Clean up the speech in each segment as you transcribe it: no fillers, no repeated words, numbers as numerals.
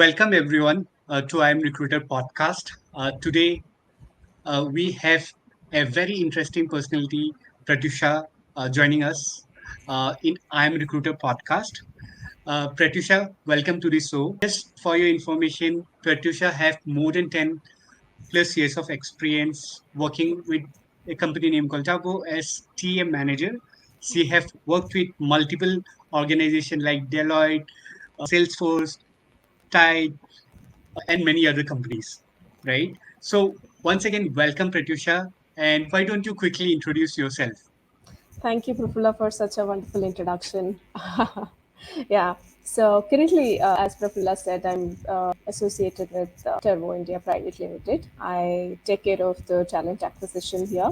Welcome everyone to I Am Recruiter podcast. Today we have a very interesting personality, Prathyusha, joining us in I Am Recruiter podcast. Prathyusha, welcome to the show. Just for your information, Prathyusha have more than 10 plus years of experience working with a company named called Turvo as TM manager. She have worked with multiple organizations like Deloitte, Salesforce, Tide, and many other companies, right? So once again, welcome Pratyusha, and why don't you quickly introduce yourself? Thank you, Prafula, for such a wonderful introduction. Yeah, so currently, as Prafula said, I'm associated with Turvo India Private Limited. I take care of the talent acquisition here.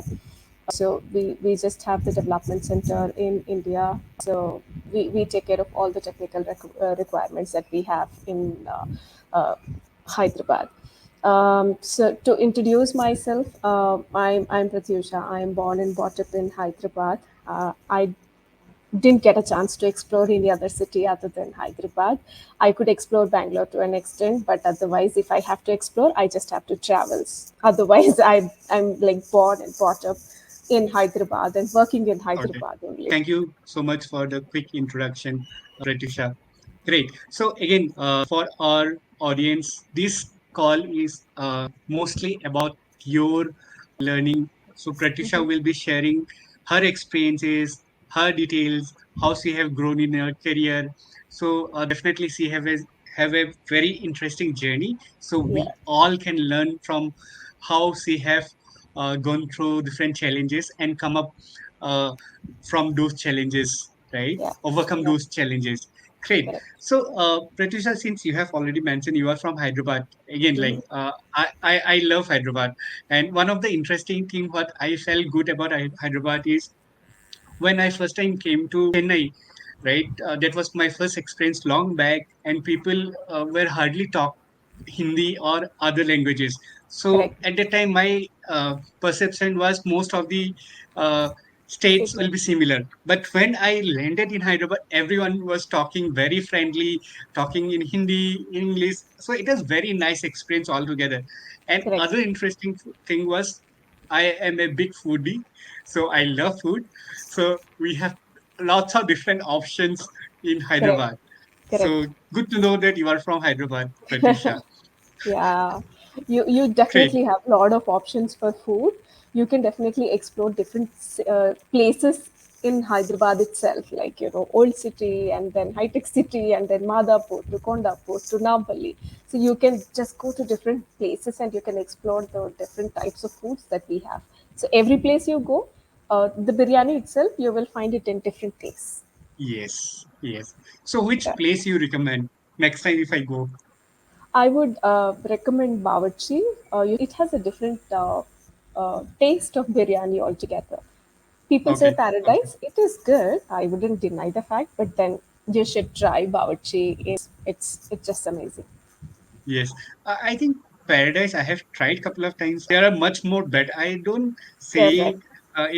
So we just have the development center in India. So we take care of all the technical requirements that we have in Hyderabad. So to introduce myself, I'm Prathyusha. I'm born and brought up in Hyderabad. I didn't get a chance to explore any other city other than Hyderabad. I could explore Bangalore to an extent, but otherwise, if I have to explore, I just have to travel. Otherwise, I'm like born and brought up in Hyderabad and working in Okay. Hyderabad only. Thank you so much for the quick introduction, Pratyusha. Great. So again, for our audience, this call is mostly about your learning. So Pratyusha will be sharing her experiences, her details, how she have grown in her career. So definitely she have a very interesting journey. So we Yeah, all can learn from how she have gone through different challenges and come up uh, from those challenges, right? yeah, Overcome yeah, those challenges. Great. correct. So, Pratyusha, since you have already mentioned you are from Hyderabad, again, I love Hyderabad. And one of the interesting thing what I felt good about Hyderabad is when I first time came to Chennai, right? That was my first experience long back, and people were hardly talk Hindi or other languages. So Correct. at that time, my perception was most of the uh, states will be similar. But when I landed in Hyderabad, everyone was talking very friendly, talking in Hindi, English. So it was very nice experience altogether. And Correct. other interesting thing was I am a big foodie, so I love food. So we have lots of different options in Correct. Hyderabad. So Correct. good to know that you are from Hyderabad, Pratisha. Yeah, you Great. definitely have a lot of options for food. You can definitely explore different places in Hyderabad itself, like Old City and then High Tech City and then Madhapur to Kondapur to Navali. So you can just go to different places and you can explore the different types of foods that we have. So every place you go, the biryani itself, you will find it in different place. Yes, yes. So which Yeah. place you recommend next time if I go? I would recommend Bawarchi. It has a different taste of biryani altogether. People say Okay, okay. paradise. It is good. I wouldn't deny the fact, but then you should try Bawarchi. It's just amazing. Yes. I think Paradise I have tried couple of times. There are much more better. I don't say Correct.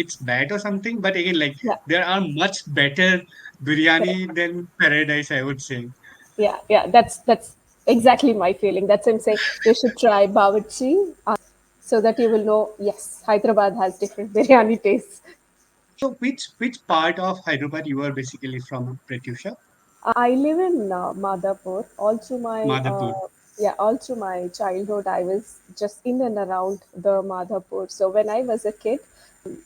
it's bad or something, but again, like Yeah. there are much better Correct. biryani than Paradise, I would say. Yeah. Yeah. That's exactly my feeling. That's why I'm saying you should try Bawarchi, so that you will know. Yes, Hyderabad has different biryani tastes. So which part of Hyderabad you are basically from, Pratyusha? I live in Madhapur. All through my Madhapur. yeah, all through my childhood, I was just in and around the Madhapur. So when I was a kid,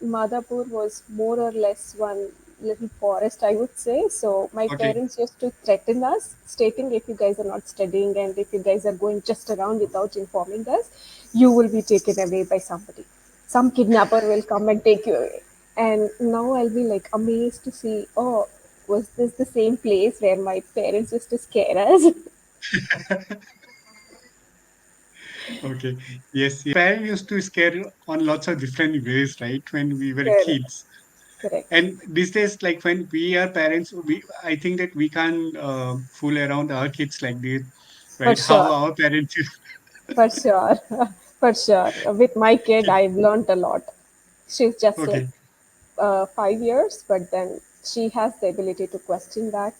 Madhapur was more or less one little forest, I would say. So my Okay. parents used to threaten us, stating if you guys are not studying and if you guys are going just around without informing us, you will be taken away by somebody. Some kidnapper will come and take you away. And now I'll be like amazed to see, oh, was this the same place where my parents used to scare us? Okay. Yes, yes. Parents used to scare on lots of different ways, right? When we were Correct. kids. Correct. And these days, like when we are parents, I think that we can't fool around our kids like this, For right? How sure. our parents. For sure. For sure. With my kid, I've learned a lot. She's just like Okay. 5 years, but then she has the ability to question back.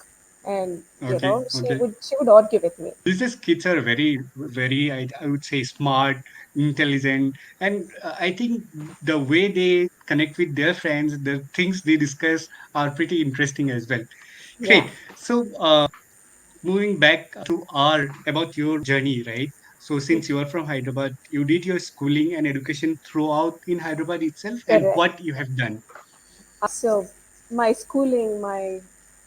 and Okay. she Okay. would argue with me. These days kids are very, I would say, smart, intelligent, and I think the way they connect with their friends, the things they discuss are pretty interesting as well. Yeah, Great. So, moving back to our about your journey, right? So, since you are from Hyderabad, you did your schooling and education throughout in Hyderabad itself, and correct. what you have done. So my schooling, my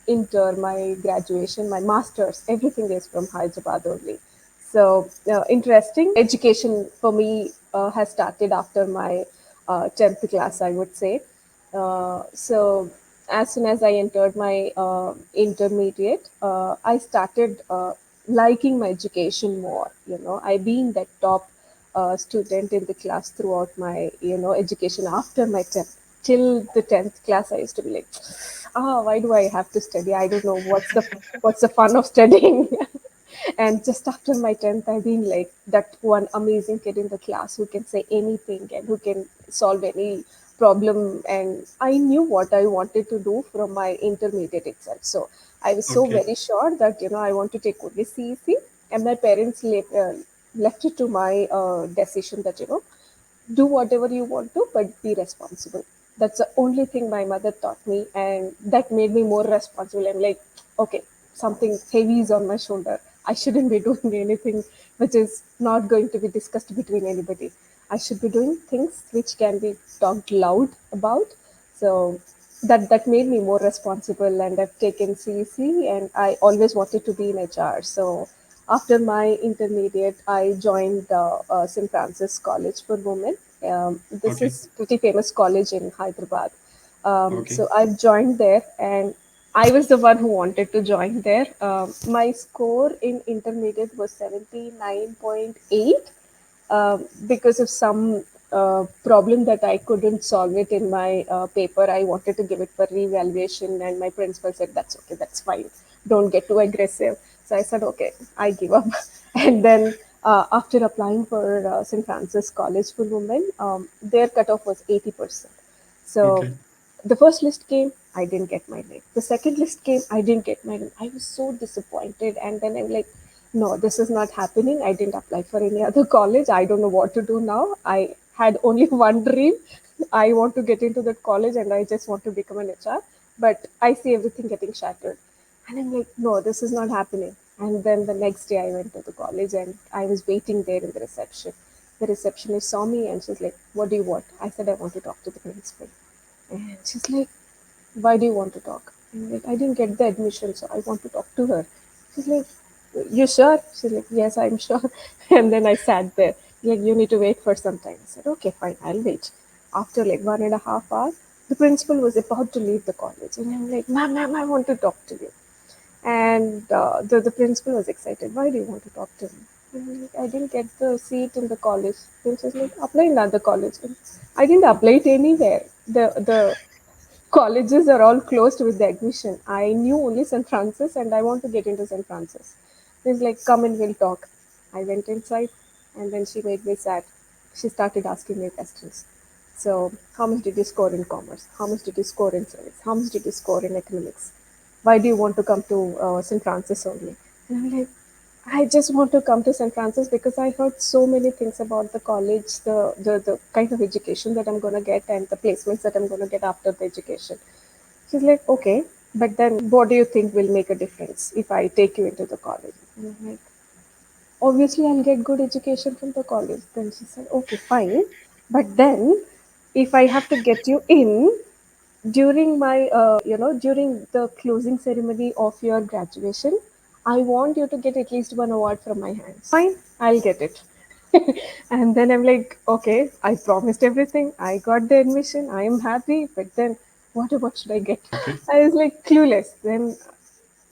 inter, my graduation, my masters, everything is from Hyderabad only. So interesting. Education for me has started after my 10th class, I would say. So as soon as I entered my intermediate, I started liking my education more. I being that top student in the class throughout my education after my 10th till the 10th class. I used to be like, why do I have to study? I don't know what's the fun of studying. And just after my 10th, I've been like that one amazing kid in the class who can say anything and who can solve any problem. And I knew what I wanted to do from my intermediate itself. So I was so Okay. very sure that I want to take only CEC, and my parents left it to my decision that do whatever you want to, but be responsible. That's the only thing my mother taught me, and that made me more responsible. I'm like, okay, something heavy is on my shoulder. I shouldn't be doing anything which is not going to be discussed between anybody. I should be doing things which can be talked loud about. So that made me more responsible, and I've taken CEC, and I always wanted to be in HR. So after my intermediate, I joined St. Francis College for Women. This Okay. is pretty famous college in Hyderabad. Okay. So I joined there, and I was the one who wanted to join there. My score in intermediate was 79.8, because of some problem that I couldn't solve it in my paper. I wanted to give it for revaluation, and my principal said, "That's okay, that's fine. Don't get too aggressive." So I said, "Okay, I give up." And then after applying for St. Francis College for Women, their cutoff was 80%. So Okay. the first list came, I didn't get my name. The second list came, I didn't get my name. I was so disappointed. And then I'm like, no, this is not happening. I didn't apply for any other college. I don't know what to do now. I had only one dream. I want to get into that college and I just want to become an HR. But I see everything getting shattered. And I'm like, no, this is not happening. And then the next day I went to the college and I was waiting there in the reception. The receptionist saw me and she's like, what do you want? I said, I want to talk to the principal. And she's like, why do you want to talk? I'm like, I didn't get the admission, so I want to talk to her. She's like, you sure? She's like, yes, I'm sure. And then I sat there. Like, you need to wait for some time. I said, okay, fine, I'll wait. After like 1.5 hours, the principal was about to leave the college. And I'm like, ma'am, I want to talk to you. And the principal was excited. Why do you want to talk to me? And I'm like, I didn't get the seat in the college. And she's like, apply in other college. And I didn't apply it anywhere. The colleges are all closed with the admission. I knew only St. Francis and I want to get into St. Francis. She's like, come and we'll talk. I went inside and then she made me sad. She started asking me questions. So, how much did you score in commerce? How much did you score in civics? How much did you score in economics? Why do you want to come to St. Francis only? And I'm like, I just want to come to St. Francis because I heard so many things about the college, the kind of education that I'm going to get, and the placements that I'm going to get after the education. She's like, okay, but then what do you think will make a difference if I take you into the college? And I'm like, obviously, I'll get good education from the college. Then she said, okay, fine. But then if I have to get you in, during my during the closing ceremony of your graduation, I want you to get at least one award from my hands. Fine, I'll get it. And then I'm like, okay, I promised everything, I got the admission, I am happy, but then what should I get? Okay. I was like clueless. Then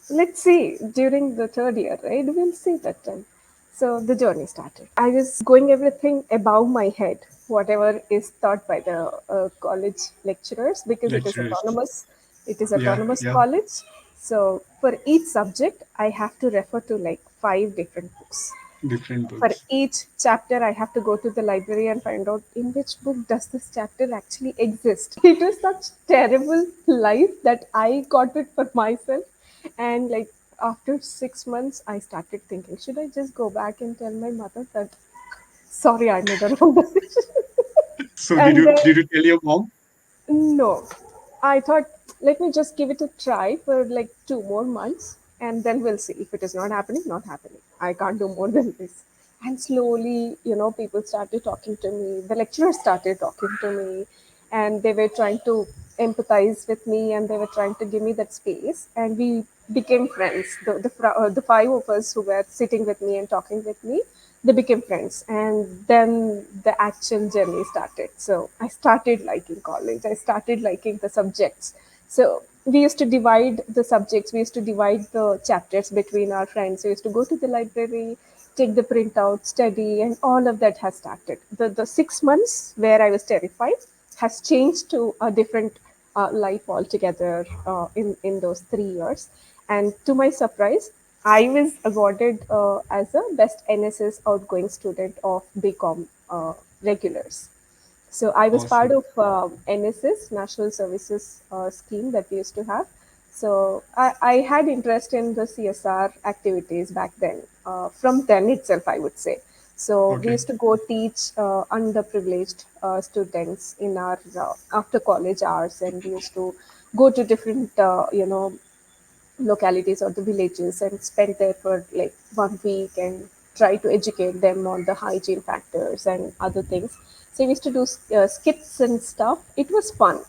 let's see, during the third year, right, we'll see that time. So the journey started. I was going everything above my head, whatever is taught by the college lecturers, because it is Lecturers. autonomous. It is Yeah. autonomous Yeah. college. So for each subject, I have to refer to like five different books. Different For books. each chapter, I have to go to the library and find out in which book does this chapter actually exist. It was such terrible life that I got it for myself. And like After 6 months, I started thinking, should I just go back and tell my mother that, sorry, I made a wrong decision? So did And you then, did you tell your mom? no, I thought, let me just give it a try for like 2 more months and then we'll see. If it is not happening, not happening. I can't do more than this. And slowly, people started talking to me. The lecturers started talking to me and they were trying to empathize with me and they were trying to give me that space. And we became friends. The five of us who were sitting with me and talking with me, they became friends, and then the actual journey started. So I started liking college, I started liking the subjects. So we used to divide the subjects, we used to divide the chapters between our friends. We used to go to the library, take the printout, study, and all of that has started. The 6 months where I was terrified has changed to a different life altogether in those 3 years. And to my surprise, I was awarded as a best NSS outgoing student of BCom regulars. So I was part Awesome. of NSS, National Services scheme that we used to have. So I had interest in the CSR activities back then. From then itself, I would say. So we Okay. used to go teach underprivileged students in our after college hours, and we used to go to different localities or the villages and spend there for like 1 week and try to educate them on the hygiene factors and other things. So we used to do skits and stuff. It was fun.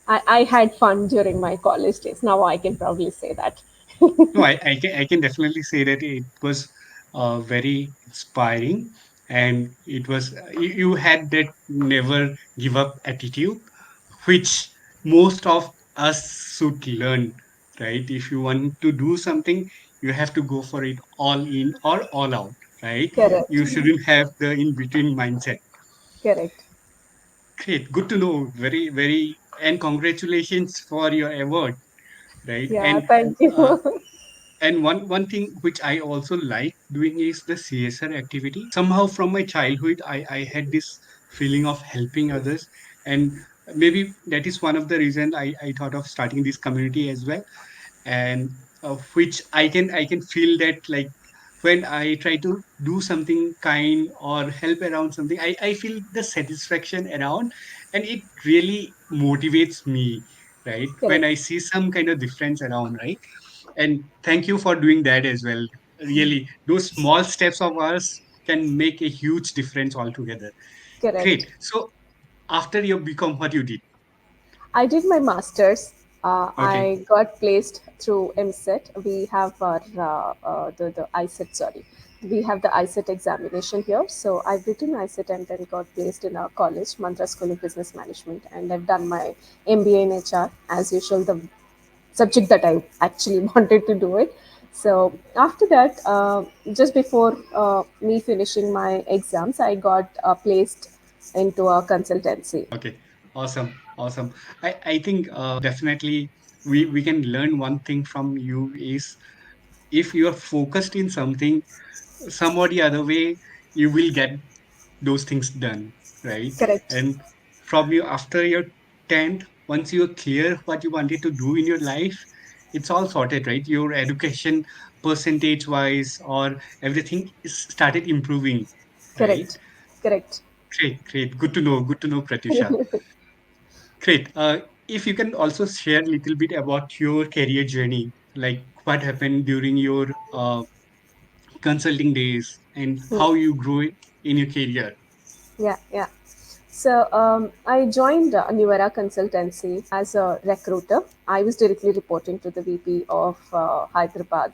I had fun during my college days. Now I can probably say that. No, I can definitely say that it was very inspiring, and it was you had that never give up attitude, which most of us should learn, right? If you want to do something, you have to go for it all in or all out, right? Correct. You shouldn't have the in between mindset. Correct. Great, good to know. Very, very, and congratulations for your award, right? Yeah, thank you. And one thing which I also like doing is the CSR activity. Somehow from my childhood, I had this feeling of helping others, and maybe that is one of the reason I thought of starting this community as well. And which I can feel that, like, when I try to do something kind or help around something, I feel the satisfaction around, and it really motivates me, right? When Correct. I see some kind of difference around, right? And thank you for doing that as well. Really, those small steps of ours can make a huge difference altogether. Correct. Great. So after you become what you did. I did my master's. Okay. I got placed through MSET. We have our the ISET. Sorry, we have the ISET examination here. So I've written ISET and then got placed in a college, Mantra School of Business Management, and I've done my MBA in HR as usual. The subject that I actually wanted to do it. So after that, just before me finishing my exams, I got placed into a consultancy. Okay. Awesome. Awesome. I think definitely we can learn one thing from you is, if you are focused in something, some or the other way, you will get those things done, right? Correct. And from you after your 10th, once you're clear what you wanted to do in your life, it's all sorted, right? Your education percentage wise or everything is started improving, right? Correct. Correct. Great, great. Good to know, Pratyusha. Great. If you can also share a little bit about your career journey, like what happened during your consulting days and Hmm. how you grew in your career. Yeah, yeah. So I joined New Era Consultancy as a recruiter. I was directly reporting to the VP of Hyderabad.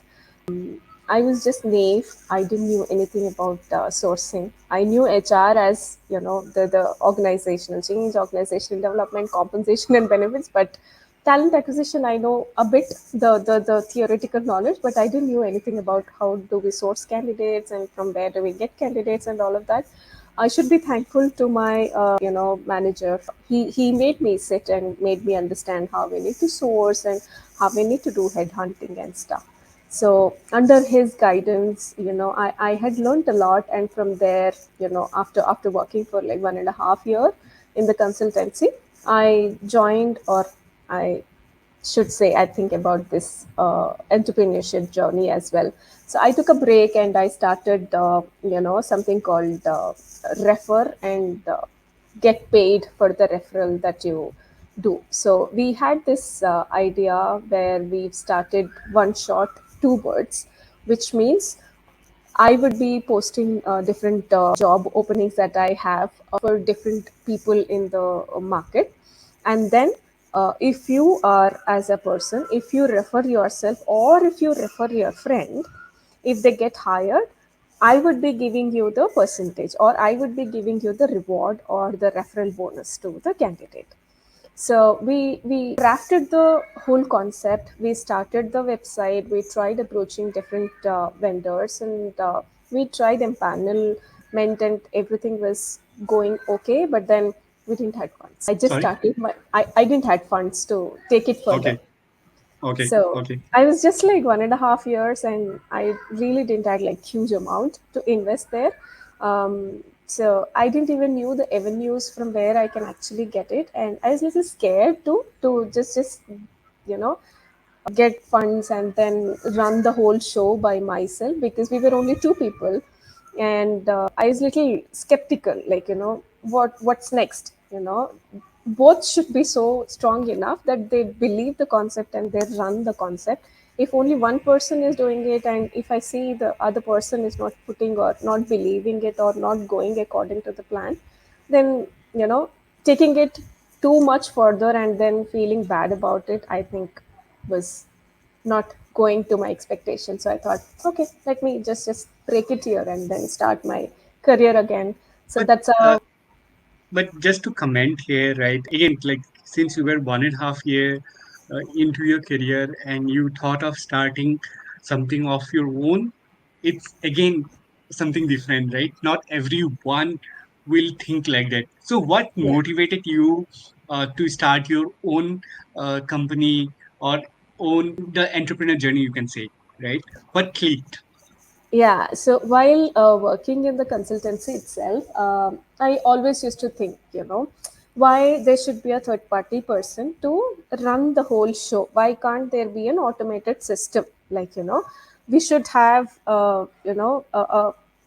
I was just naive. I didn't knew anything about sourcing. I knew HR as the organizational change, organizational development, compensation and benefits, but talent acquisition I know a bit, the theoretical knowledge, but I didn't know anything about how do we source candidates and from where do we get candidates and all of that. I should be thankful to my manager. He made me sit and made me understand how we need to source and how we need to do headhunting and stuff. So under his guidance, I had learned a lot, and from there, after working for like 1.5 year in the consultancy, I joined or I should say, I think about this entrepreneurship journey as well. So I took a break and I started, something called refer and get paid for the referral that you do. So we had this idea where we started one shot, two birds, which means I would be posting different job openings that I have for different people in the market. And then, if you are as a person, if you refer yourself or if you refer your friend, if they get hired, I would be giving you the percentage, or I would be giving you the reward or the referral bonus to the candidate. So we crafted the whole concept. We started the website. We tried approaching different vendors, and we tried empanelment, and everything was going okay. But then we didn't have funds. I just Sorry. started I didn't have funds to take it further. Okay. Okay. So Okay. I was just like 1.5 years, and I really didn't have like huge amount to invest there. So I didn't even knew the avenues from where I can actually get it, and I was a little scared to just you know get funds and then run the whole show by myself, because we were only two people. And I was little skeptical, like, what's next. Both should be so strong enough that they believe the concept and they run the concept. If only one person is doing it, and if I see the other person is not putting or not believing it or not going according to the plan, then, taking it too much further and then feeling bad about it, I think was not going to my expectations. So I thought, okay, let me just break it here and then start my career again. So But that's uh, a but just to comment here, right? Again, like since you were 1.5 year into your career and you thought of starting something of your own, it's again something different, right? Not everyone will think like that. So, what yeah. motivated you to start your own company or own the entrepreneur journey? You can say, right? What clicked? Yeah, so while working in the consultancy itself, I always used to think, why there should be a third party person to run the whole show. Why can't there be an automated system? Like, we should have, a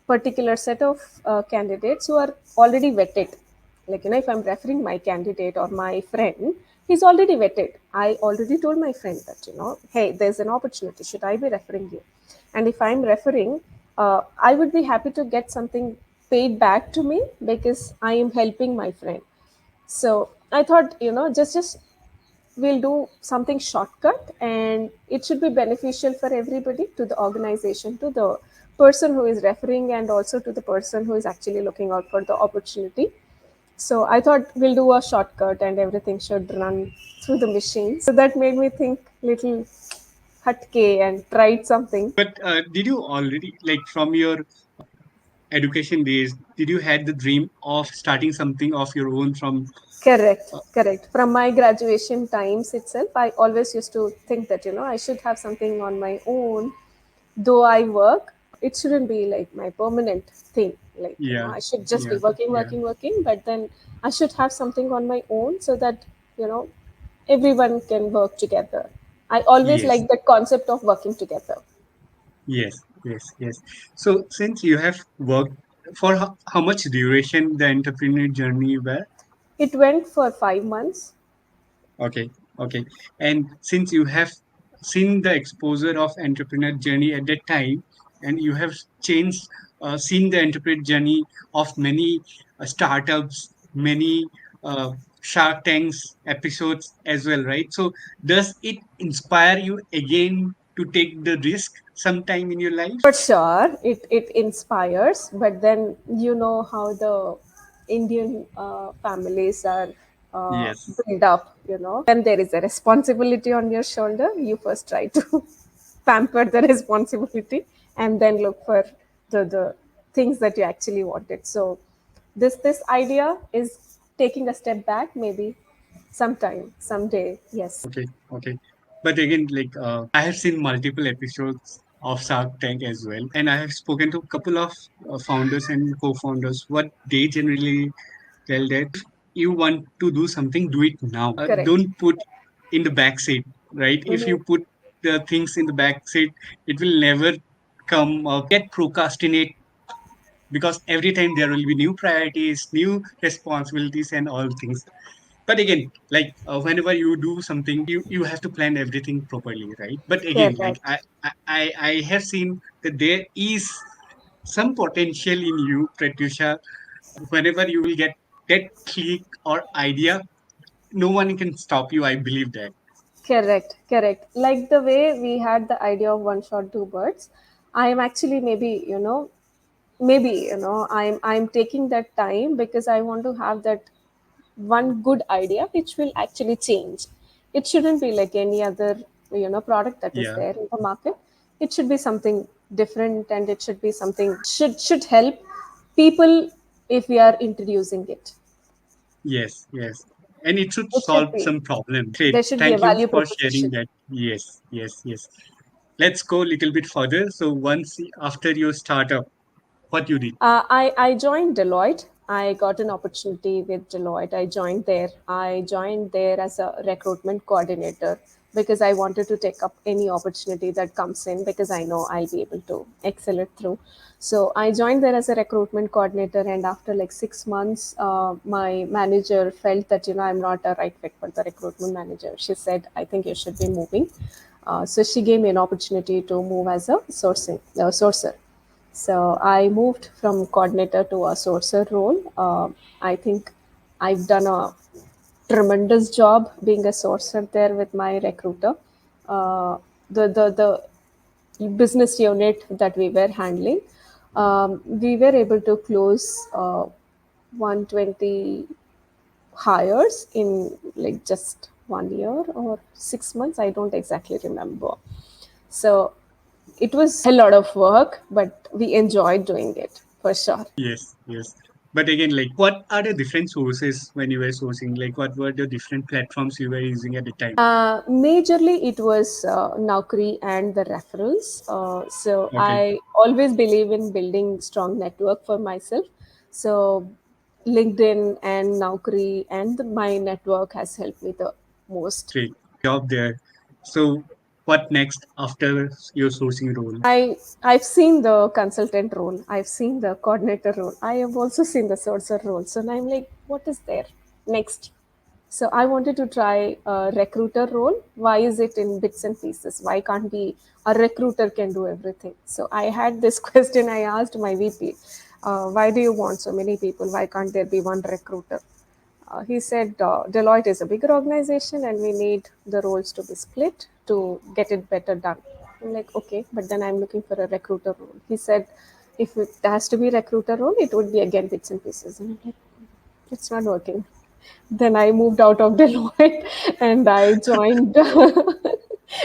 particular set of candidates who are already vetted. Like, if I'm referring my candidate or my friend, he's already vetted. I already told my friend that, hey, there's an opportunity. Should I be referring you? And if I'm referring, I would be happy to get something paid back to me because I am helping my friend. So I thought, just we'll do something shortcut, and it should be beneficial for everybody, to the organization, to the person who is referring, and also to the person who is actually looking out for the opportunity. So I thought we'll do a shortcut and everything should run through the machine. So that made me think little hatke and tried something. But did you already like from your education days? Did you had the dream of starting something of your own from? Correct, Uh, correct. From my graduation times itself, I always used to think that, I should have something on my own. Though I work, it shouldn't be like my permanent thing. Like, yeah, I should just be yeah, working, yeah. working, working, but then I should have something on my own so that, everyone can work together. I always Yes, like that concept of working together. yes, yes, yes. So since you have worked for how much duration the entrepreneur journey were? It went for 5 months. Okay, okay. And since you have seen the exposure of entrepreneur journey at that time, and you have changed, seen the entrepreneur journey of many startups, many uh, Shark Tanks episodes as well, right? So does it inspire you again to take the risk sometime in your life? For sure, it inspires, but then you know how the Indian families are Yes, built up, When there is a responsibility on your shoulder, you first try to pamper the responsibility and then look for the things that you actually wanted. So this idea is taking a step back, maybe sometime, someday, yes. okay, okay. But again, like I have seen multiple episodes of Shark Tank as well, and I have spoken to a couple of founders and co-founders. What they generally tell that if you want to do something, do it now. Correct. Don't put in the back seat. right? If Mhm. you put the things in the back seat, it will never come or get procrastinate, because every time there will be new priorities, new responsibilities, and all things. But again, like whenever you do something, you have to plan everything properly, right? But again, like Correct. I have seen that there is some potential in you, Pratyusha. Whenever you will get that click or idea, no one can stop you. I believe that. Correct, correct. Like the way we had the idea of one shot, two birds, I am actually maybe I'm taking that time because I want to have that one good idea which will actually change. It shouldn't be like any other product that is Yeah. there in the market. It should be something different, and it should be something should help people if we are introducing it. Yes. Yes. And it should It should solve be. some problem. Great. There should be a Thank you value for sharing proposition. that. Yes. Yes. Yes. Let's go a little bit further. So once after your startup, what you did? I joined Deloitte. I got an opportunity with Deloitte. I joined there. I joined there as a recruitment coordinator because I wanted to take up any opportunity that comes in because I know I'll be able to excel it through. So I joined there as a recruitment coordinator, and after like 6 months, my manager felt that I'm not a right fit for the recruitment manager. She said, "I think you should be moving." So she gave me an opportunity to move as a sourcer. So I moved from coordinator to a sourcer role. I think I've done a tremendous job being a sourcer there with my recruiter. Uh, the business unit that we were handling, we were able to close 120 hires in like just 1 year or 6 months. I don't exactly remember. So it was a lot of work, but we enjoyed doing it for sure. Yes, yes. But again, like, what are the different sources when you were sourcing? Like, what were the different platforms you were using at the time? Majorly, it was Naukri and the referrals. So Okay, I always believe in building strong network for myself. So LinkedIn and Naukri and my network has helped me the most. great job there. So, what next after your sourcing role? I've seen the consultant role. I've seen the coordinator role. I have also seen the sourcer role. So now I'm like, what is there next? So I wanted to try a recruiter role. Why is it in bits and pieces? Why can't be a recruiter can do everything? So I had this question. I asked my VP, why do you want so many people? Why can't there be one recruiter? He said Deloitte is a bigger organization and we need the roles to be split to get it better done. I'm like, okay, but then I'm looking for a recruiter role. He said, if it has to be recruiter role, it would be again bits and pieces. And I'm like, it's not working. Then I moved out of Deloitte and I joined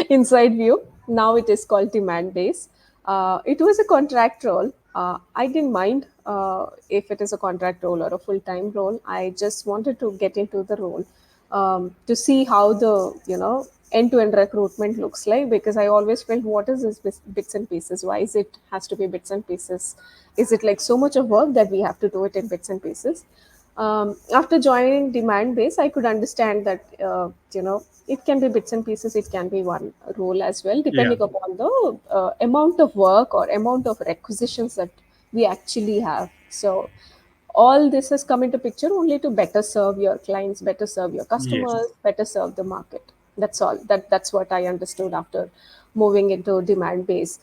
Inside View. Now it is called Demand Base. It was a contract role. I didn't mind if it is a contract role or a full time role. I just wanted to get into the role to see how the end to end recruitment looks like, because I always felt, what is this bits and pieces? Why is it has to be bits and pieces? Is it like so much of work that we have to do it in bits and pieces? After joining demand base, I could understand that it can be bits and pieces, it can be one role as well, Yeah, depending upon the amount of work or amount of requisitions that we actually have. So all this has come into picture only to better serve your clients, better serve your yes, customers, better serve the market. That's all. That's what I understood after moving into demand base.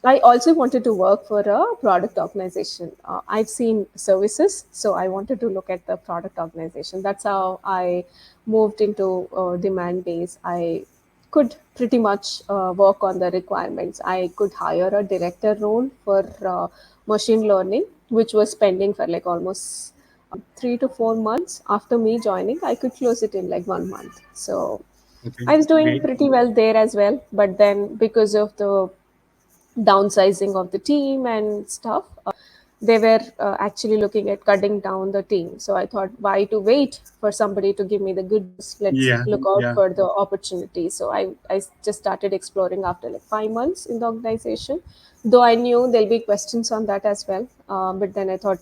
I also wanted to work for a product organization. I've seen services, so I wanted to look at the product organization. That's how I moved into demand base. I could pretty much work on the requirements. I could hire a director role for machine learning, which was pending for like almost 3 to 4 months. After me joining, I could close it in like 1 month. So okay, I was doing great. pretty well there as well. But then, because of the downsizing of the team and stuff, they were actually looking at cutting down the team. So I thought, why to wait for somebody to give me the good news? Let's Yeah, look out yeah, for the opportunity. So I just started exploring after like 5 months in the organization, though I knew there'll be questions on that as well. But then I thought,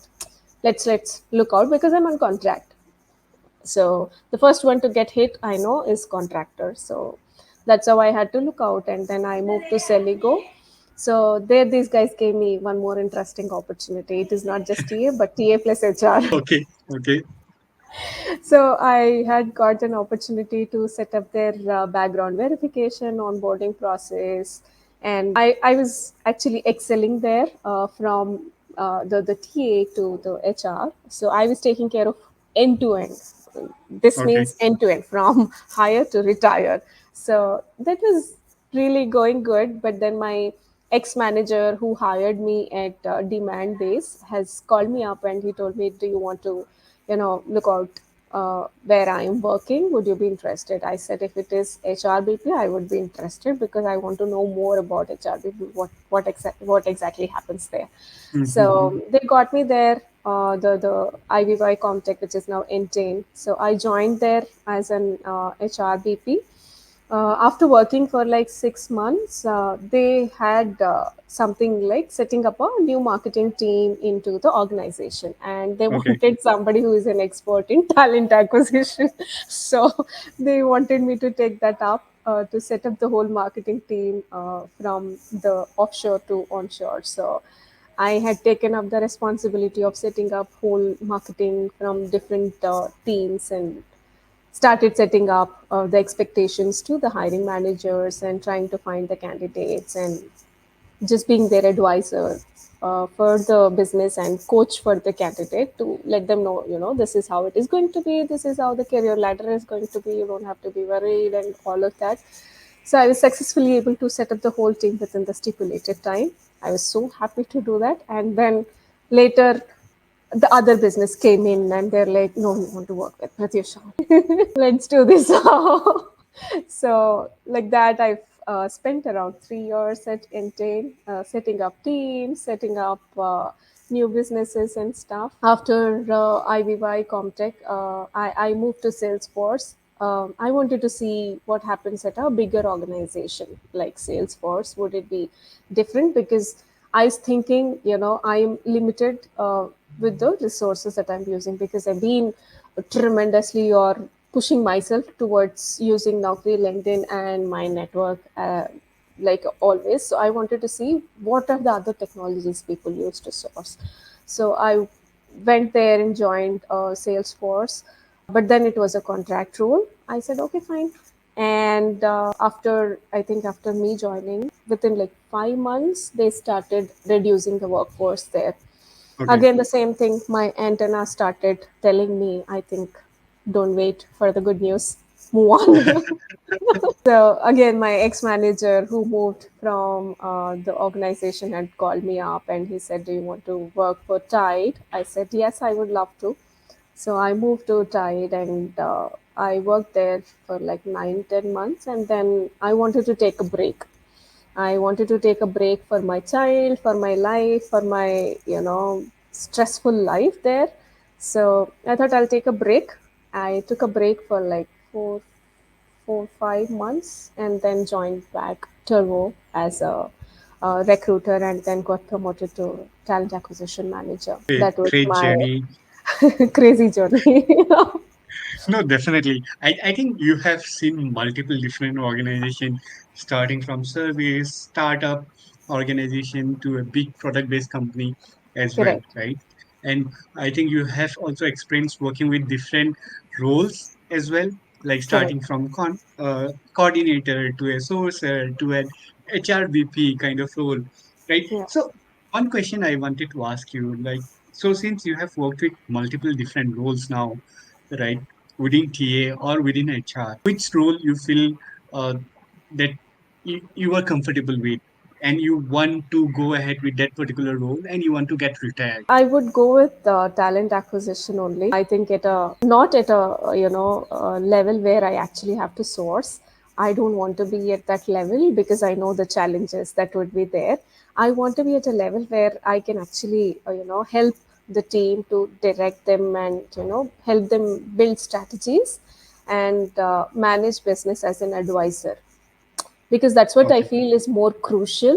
let's look out because I'm on contract. So the first one to get hit, I know, is contractor. So That's how I had to look out, and then I moved to Seligo. So there, these guys gave me one more interesting opportunity. It is not just TA, but TA plus HR. Okay. Okay. So I had got an opportunity to set up their background verification, onboarding process, and I was actually excelling there from the TA to the HR. So I was taking care of end to end. This Okay. means end to end from hire to retire. So that was really going good. But then my ex manager who hired me at demand base has called me up and he told me, "Do you want to, look out where I am working? Would you be interested?" I said, "If it is HRBP, I would be interested because I want to know more about HRBP. What exactly happens there?" Mm-hmm. So they got me there. The IVY Comtech, which is now Entain. So I joined there as an HRBP. After working for like 6 months, they had something like setting up a new marketing team into the organization, and they Okay. wanted somebody who is an expert in talent acquisition. So they wanted me to take that up to set up the whole marketing team from the offshore to onshore. So I had taken up the responsibility of setting up whole marketing from different teams and started setting up the expectations to the hiring managers and trying to find the candidates and just being their advisor for the business and coach for the candidate to let them know, this is how it is going to be, this is how the career ladder is going to be, you don't have to be worried and all of that. So I was successfully able to set up the whole team within the stipulated time. I was so happy to do that. And then later, the other business came in and they're like, "No, we want to work with Prathyusha. Let's do this." So, like that, I've spent around 3 years at Entain, setting up teams, setting up new businesses and stuff. After IVY Comtech, I moved to Salesforce. I wanted to see what happens at a bigger organization like Salesforce. Would it be different? Because I was thinking, I'm limited with the resources that I'm using because I've been tremendously or pushing myself towards using Naukri, LinkedIn, and my network like always. So I wanted to see what are the other technologies people use to source. So I went there and joined Salesforce, but then it was a contract role. I said, okay, fine. And after me joining, within like 5 months, they started reducing the workforce there. Okay. Again, the same thing. My antenna started telling me, I think, don't wait for the good news. Move on. So again, my ex-manager who moved from the organization had called me up and he said, "Do you want to work for Tide?" I said, "Yes, I would love to." So I moved to Tide and I worked there for like 9, 10 months, and then I wanted to take a break. I wanted to take a break for my child, for my life, for my, stressful life there. So I thought I'll take a break. I took a break for like 5 months and then joined back Turvo as a recruiter and then got promoted to talent acquisition manager. Great, That was great my journey. crazy journey. No, definitely. I think you have seen multiple different organizations, starting from service, startup organization to a big product-based company as well, Correct. right? And I think you have also experienced working with different roles as well, like Correct. starting from coordinator to a sourcer to an HRBP kind of role, right? Yeah. So one question I wanted to ask you, like, so since you have worked with multiple different roles now, right? Within TA or within HR, which role you feel that you are comfortable with and you want to go ahead with that particular role and you want to get retired? I would go with talent acquisition only. I think at a not at a level where I actually have to source. I don't want to be at that level because I know the challenges that would be there. I want to be at a level where I can actually help the team to direct them and help them build strategies and manage business as an advisor, because that's what I Okay. feel is more crucial.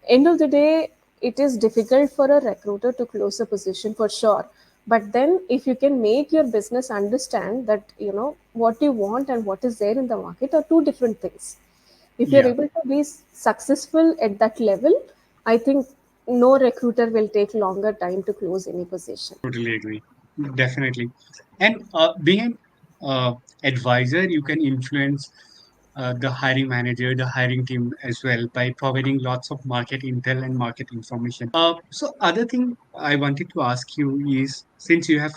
End of the day, it is difficult for a recruiter to close a position for sure, But then if you can make your business understand that, you know, what you want and what is there in the market are two different things. If you're Yeah, able to be successful at that level, I think no recruiter will take longer time to close any position. totally agree. Definitely. And being an advisor, you can influence the hiring manager, the hiring team as well by providing lots of market intel and market information. So other thing I wanted to ask you is, since you have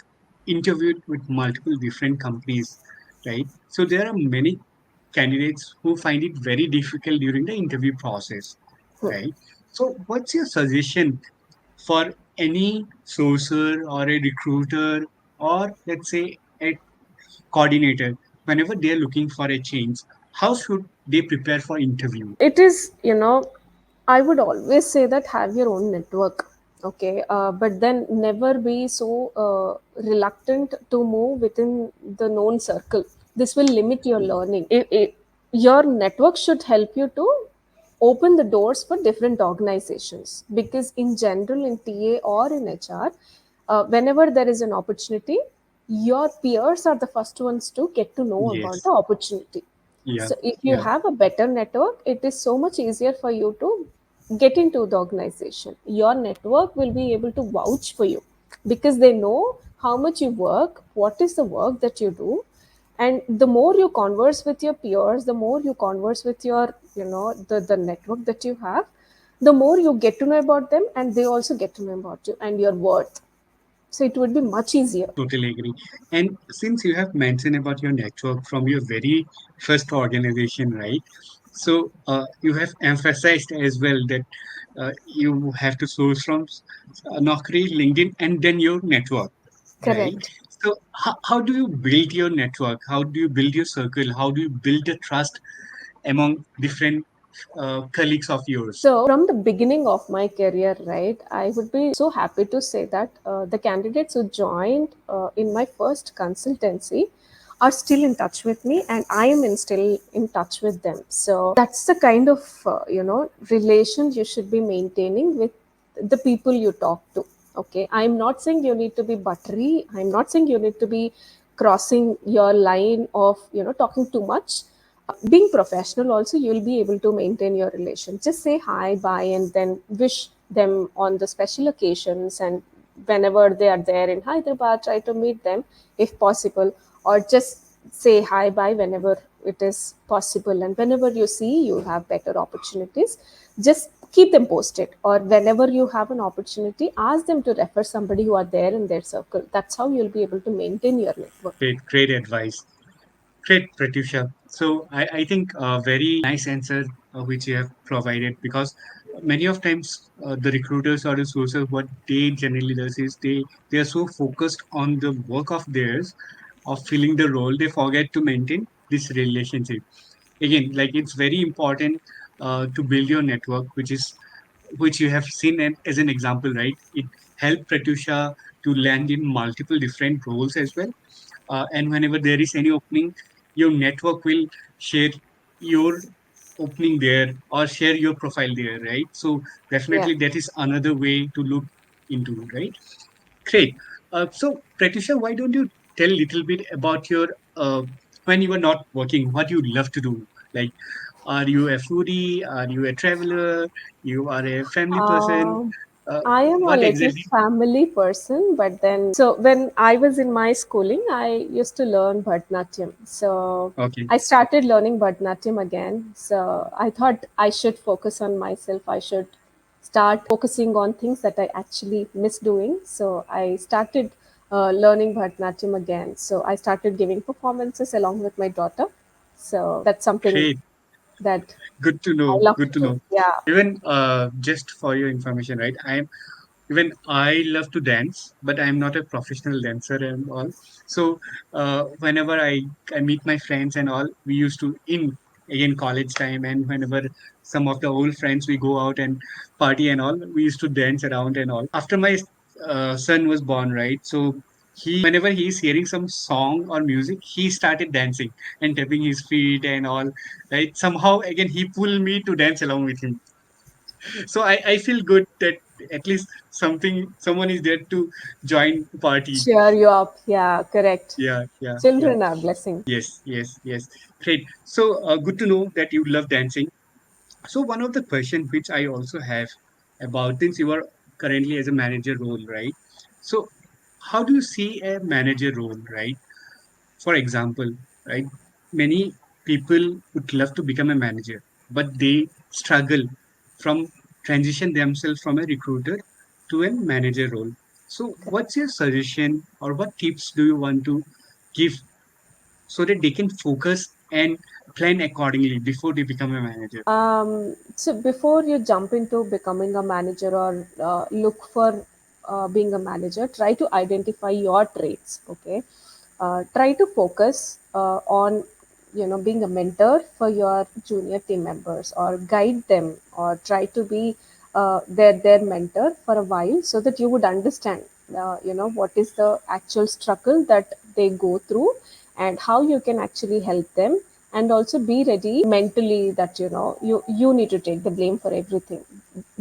interviewed with multiple different companies, right? So there are many candidates who find it very difficult during the interview process, Hmm. right? So what's your suggestion for any sourcer or a recruiter, or let's say a coordinator, whenever they're looking for a change, how should they prepare for interview? It is, you know, I would always say that have your own network, okay, but then never be so reluctant to move within the known circle. This will limit your learning. Your network should help you to open the doors for different organizations, because in general in TA or in HR, whenever there is an opportunity, your peers are the first ones to get to know about the Yes. opportunity. Yeah. So if you Yeah. have a better network, it is so much easier for you to get into the organization. Your network will be able to vouch for you because they know how much you work, what is the work that you do. And the more you converse with your peers, the more you converse with your, you know, the network that you have, the more you get to know about them and they also get to know about you and your worth. So it would be much easier. Totally agree. And since you have mentioned about your network from your very first organization, right? So you have emphasized as well that you have to source from Naukri, LinkedIn, and then your network, right? Correct. So how do you build your network? How do you build your circle? How do you build the trust among different colleagues of yours? So, from the beginning of my career, right, I would be so happy to say that the candidates who joined in my first consultancy are still in touch with me, and I am still in touch with them. So, that's the kind of, you know, relation you should be maintaining with the people you talk to. Okay, I'm not saying you need to be buttery, I'm not saying you need to be crossing your line of, you know, talking too much. Being professional also, you'll be able to maintain your relation. Just say hi, bye, and then wish them on the special occasions, and whenever they are there in Hyderabad, try to meet them if possible, or just say hi, bye whenever it is possible. And whenever you see you have better opportunities, just keep them posted, or whenever you have an opportunity, ask them to refer somebody who are there in their circle. That's how you'll be able to maintain your network. Great advice. Great, Pratyusha. So I think a very nice answer which you have provided, because many of times the recruiters or the sources, what they generally does is they are so focused on the work of theirs of filling the role, they forget to maintain this relationship. Again, like it's very important to build your network, which you have seen as an example, right? It helped Pratyusha to land in multiple different roles as well, and whenever there is any opening, your network will share your opening there or share your profile there, right? So Yeah. definitely that is another way to look into, right? Great. So Pratisha, why don't you tell a little bit about your when you are not working, what you love to do? Like, are you a foodie? Are you a traveler? You are a family person? Um, Uh, I am a what little exactly? family person, but then, so when I was in my schooling, I used to learn Bharatanatyam. So Okay, I started learning Bharatanatyam again. So I thought I should focus on myself. I should start focusing on things that I actually miss doing. So I started learning Bharatanatyam again. So I started giving performances along with my daughter. So that's something great. that Good to I know. love Good to to do. know. Yeah. Even just for your information, right? Even I love to dance, but I'm not a professional dancer and all. So whenever I meet my friends and all, we used to in again college time, and whenever some of the old friends we go out and party and all, we used to dance around and all. After my son was born, right? So he whenever he's hearing some song or music, he started dancing and tapping his feet and all, right? Somehow again he pulled me to dance along with him. So I feel good that At least someone is there to join the party. Cheer you up. Yeah, correct. Yeah, yeah, yeah. Children are blessing. Yes, yes, yes. Great. So good to know that you love dancing. So one of the questions which I also have about, since you are currently as a manager role, right? So how do you see a manager role, right? For example, right? Many people would love to become a manager, but they struggle from transition themselves from a recruiter to a manager role. So what's your suggestion or what tips do you want to give so that they can focus and plan accordingly before they become a manager? So before you jump into becoming a manager or look for being a manager, try to identify your traits. Okay, try to focus on being a mentor for your junior team members, or guide them, or try to be their mentor for a while, so that you would understand what is the actual struggle that they go through, and how you can actually help them, and also be ready mentally that you need to take the blame for everything.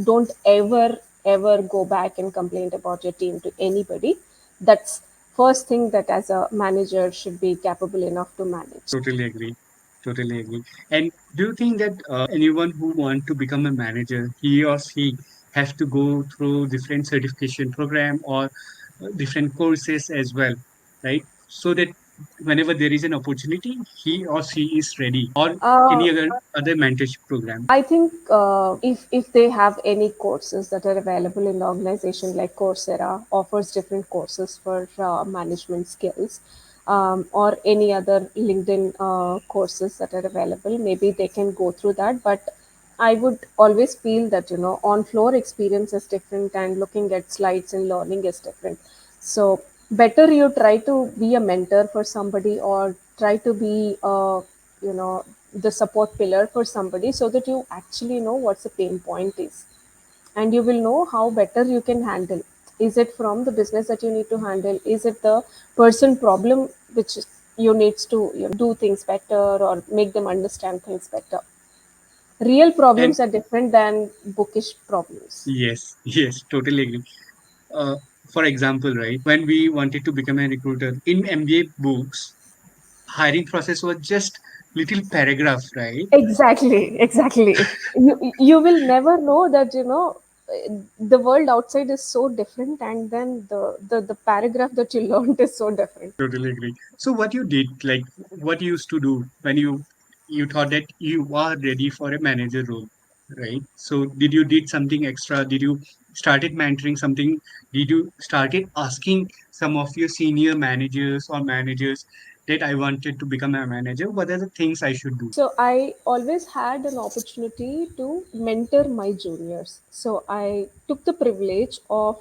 Don't ever go back and complain about your team to anybody. That's first thing that as a manager should be capable enough to manage. Totally agree. Totally agree. And do you think that anyone who want to become a manager, he or she has to go through different certification program or different courses as well, right? So that whenever there is an opportunity, he or she is ready, or uh, any other mentorship program. I think if they have any courses that are available in the organization, like Coursera offers different courses for management skills, or any other LinkedIn courses that are available, maybe they can go through that. But I would always feel that on floor experience is different, and looking at slides and learning is different. So better you try to be a mentor for somebody, or try to be you know the support pillar for somebody, so that you actually know what's the pain point is, and you will know how better you can handle. Is it from the business that you need to handle? Is it the person problem which you needs to do things better, or make them understand things better? Real And problems are different than bookish problems. yes, yes, totally agree. Uh, for example, right, when we wanted to become a recruiter in MBA books, hiring process was just little paragraph, right? Exactly, exactly. You will never know that the world outside is so different, and then the paragraph that you learned is so different. Totally agree. So what you did, like what you used to do when you thought that you are ready for a manager role, right? So did you did something extra? Did you started mentoring something? Did you started asking some of your senior managers or managers that I wanted to become a manager? What are the things I should do? So I always had an opportunity to mentor my juniors. So I took the privilege of,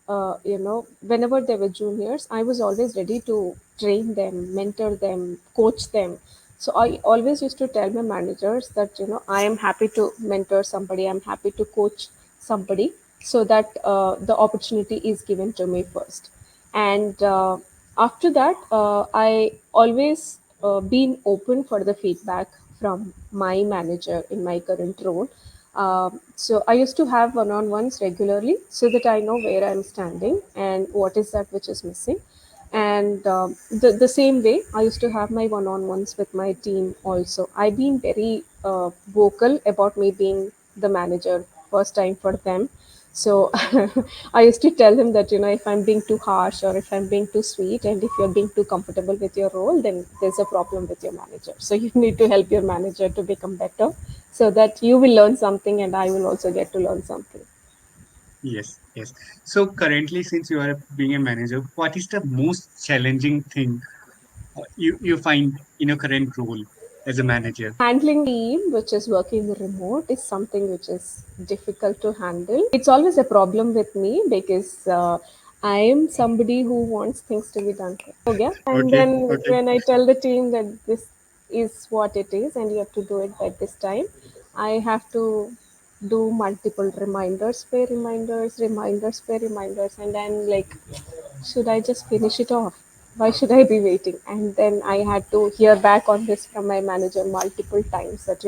whenever they were juniors, I was always ready to train them, mentor them, coach them. So I always used to tell my managers that I am happy to mentor somebody, I'm happy to coach somebody, so that the opportunity is given to me first. And after that, I always been open for the feedback from my manager in my current role. So I used to have one-on-ones regularly, so that I know where I'm standing and what is that which is missing. And the same way, I used to have my one-on-ones with my team also. I've been very vocal about me being the manager first time for them. So I used to tell him that if I'm being too harsh, or if I'm being too sweet, and if you're being too comfortable with your role, then there's a problem with your manager. So you need to help your manager to become better, so that you will learn something and I will also get to learn something. Yes, yes. So currently, since you are being a manager, what is the most challenging thing you find in your current role as a manager? Handling team which is working remote is something which is difficult to handle. It's always a problem with me, because I am somebody who wants things to be done quick. Okay. And Okay, then okay. when I tell the team that this is what it is and you have to do it by this time, I have to do multiple reminders, pay reminders, reminders, pay reminders, and then like, should I just finish it off? Why should I be waiting? And then I had to hear back on this from my manager multiple times, that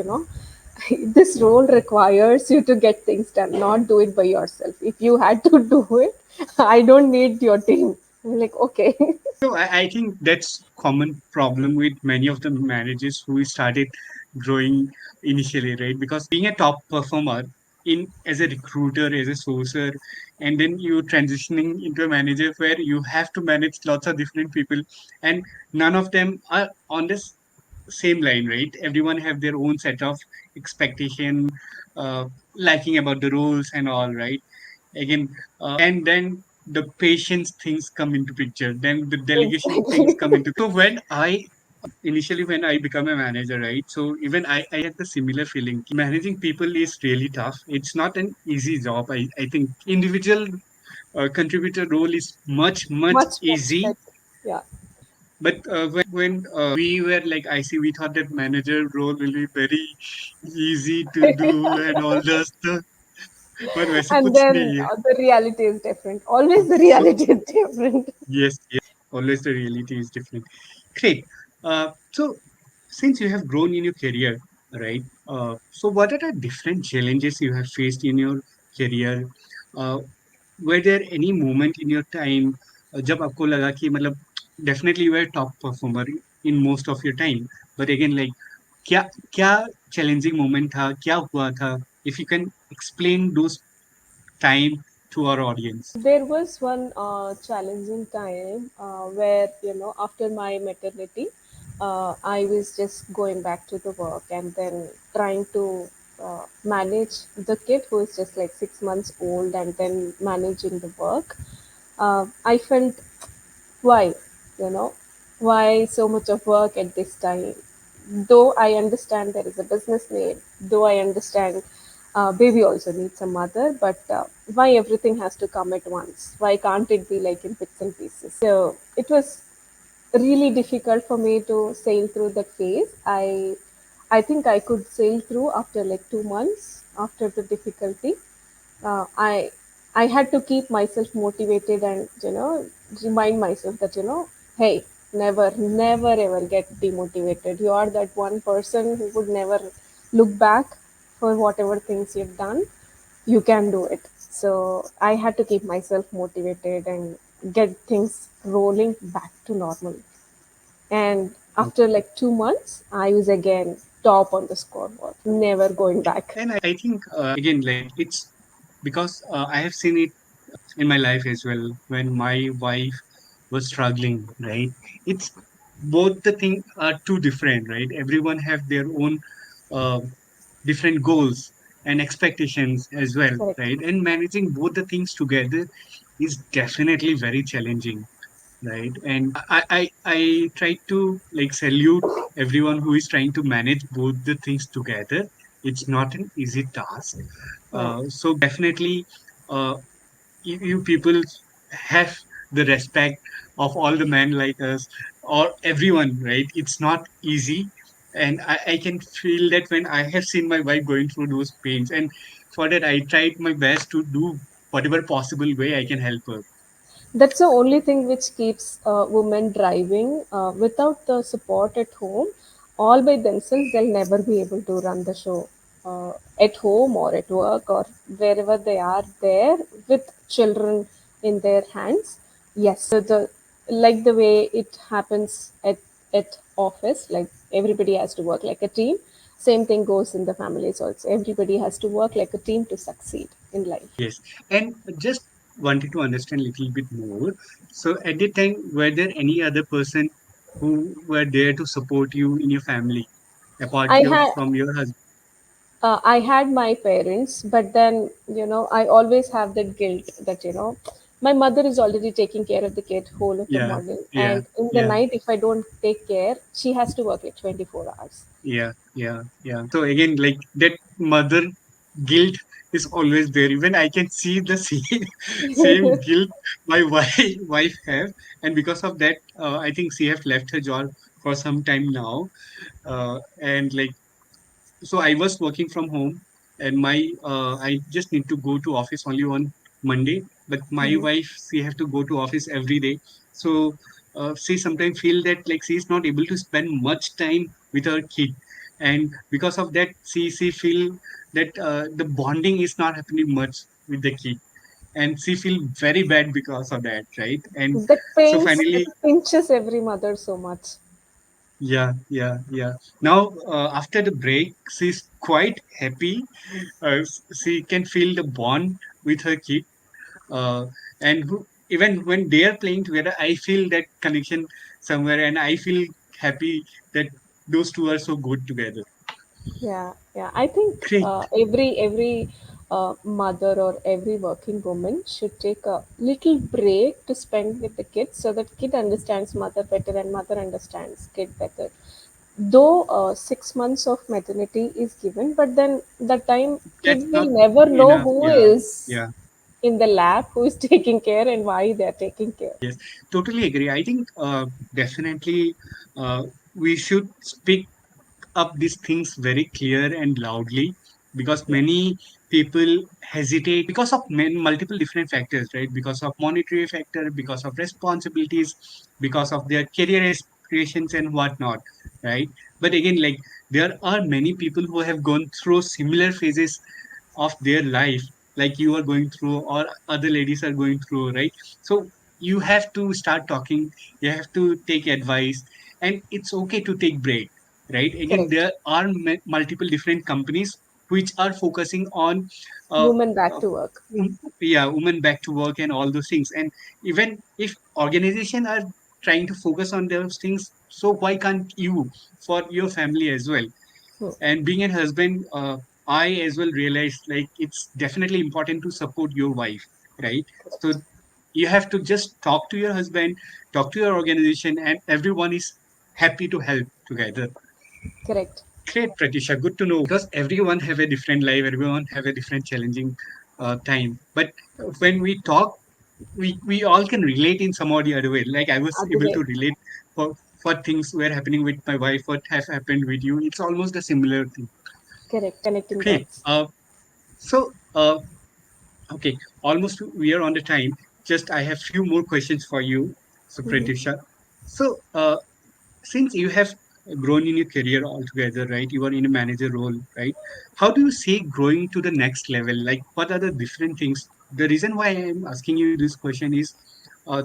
This role requires you to get things done, not do it by yourself. If you had to do it, I don't need your team. I'm like, okay. So I think that's common problem with many of the managers who started growing initially, right? Because being a top performer in as a recruiter, as a sourcer, and then you transitioning into a manager where you have to manage lots of different people, and none of them are on this same line, right? Everyone have their own set of expectation, uh, liking about the roles and all, right? Again, and then the patience things come into picture, then the delegation things Exactly. come into. So when I initially when I become a manager, right, so even I had the similar feeling. Managing people is really tough. It's not an easy job. I think individual contributor role is much Much, much easy. better. Yeah. But when we were like IC, we thought that manager role will be very easy to do and all that stuff. But वैसा And कुछ then नहीं है. the reality is different. Always the So reality is different. yes, always the reality is different. Great. So since you have grown in your career, right? So what are the different challenges you have faced in your career? Uh, were there any moment in your time जब आपको लगा कि मतलब definitely you were a top performer in most of your time, but again like क्या क्या challenging moment था, क्या हुआ था? If you can explain those time to our audience. There was one challenging time where, after my maternity, I was just going back to the work and then trying to manage the kid who is just like 6 months old and then managing the work. I felt, why, you know, why so much of work at this time? Though I understand there is a business need, though I understand baby also needs a mother, but why everything has to come at once? Why can't it be like in bits and pieces? So it was really difficult for me to sail through that phase. I think I could sail through after like 2 months after the difficulty. uh, I I had to keep myself motivated and remind myself that hey, never ever get demotivated. You are that one person who would never look back for whatever things you've done. You can do it. So I had to keep myself motivated and get things rolling back to normal. And after like 2 months, I was again top on the scoreboard, never going back. And I think again, like it's because I have seen it in my life as well when my wife was struggling, right? It's both the thing are too different, right? Everyone have their own uh, different goals and expectations as well, Correct. right? And managing both the things together is definitely very challenging, right? And I try to like salute everyone who is trying to manage both the things together. It's not an easy task. No. So definitely, uh, you people have the respect of all the men like us or everyone, right? It's not easy. And I can feel that when I have seen my wife going through those pains. And for that, I tried my best to do whatever possible way I can help her. That's the only thing which keeps women driving. Without the support at home, all by themselves, they'll never be able to run the show at home or at work or wherever they are there with children in their hands. Yes, the like the way it happens at office, like everybody has to work like a team. Same thing goes in the families also. Everybody has to work like a team to succeed in life. Yes. And just wanted to understand a little bit more. So at the time, were there any other person who were there to support you in your family apart I had from your husband? I had my parents, but then, I always have that guilt that, my mother is already taking care of the kid whole of the Yeah, morning. yeah, And in the yeah, night, if I don't take care, she has to work like 24 hours. yeah. So again, like that mother guilt is always there. Even I can see the same guilt my wife have, and because of that, I think she have left her job for some time now. And like so I was working from home and my I just need to go to office only on Monday, but my Mhm. wife she have to go to office every day. So she sometimes feel that like she is not able to spend much time with her kid. and because of that she feel that the bonding is not happening much with the kid, and she feel very bad because of that, right? And so That finally, pinches every mother so much. yeah. Now after the break, she's quite happy. She can feel the bond with her kid, and even when they are playing together, I feel that connection somewhere, and I feel happy that those two are so good together. Yeah, yeah. I think Great. every mother or every working woman should take a little break to spend with the kids, so that kid understands mother better and mother understands kid better. Though 6 months of maternity is given, but then the time That's kid will not never know enough. who Yeah, is yeah. in the lab, who is taking care, and why they are taking care. Yes, totally agree. I think definitely uh, we should speak up these things very clear and loudly, because Yeah, many people hesitate because of multiple different factors, right? Because of monetary factor, because of responsibilities, because of their career aspirations and whatnot, right? But again, like, there are many people who have gone through similar phases of their life, like you are going through or other ladies are going through, right? So you have to start talking, you have to take advice, and it's okay to take break, right? Again, correct. there are multiple different companies which are focusing on uh, Woman back uh, to work. yeah, women back to work and all those things. And even if organization are trying to focus on those things, so why can't you for your family as well? Hmm, And being a husband, I as well realized, like, it's definitely important to support your wife, right? So you have to just talk to your husband, talk to your organization, and everyone is happy to help together. correct. Great, Pratisha. Good to know, because everyone have a different life, everyone have a different challenging time. But when we talk, we all can relate in some or the other way. Like, I was Other able way. to relate for things were happening with my wife, what has happened with you. It's almost a similar thing. Correct. Connecting Great. dots. So okay, almost we are on the time. Just I have few more questions for you, so Pratisha. So since you have grown in your career altogether, right? You are in a manager role, right? How do you see growing to the next level? Like, what are the different things? The reason why I am asking you this question is,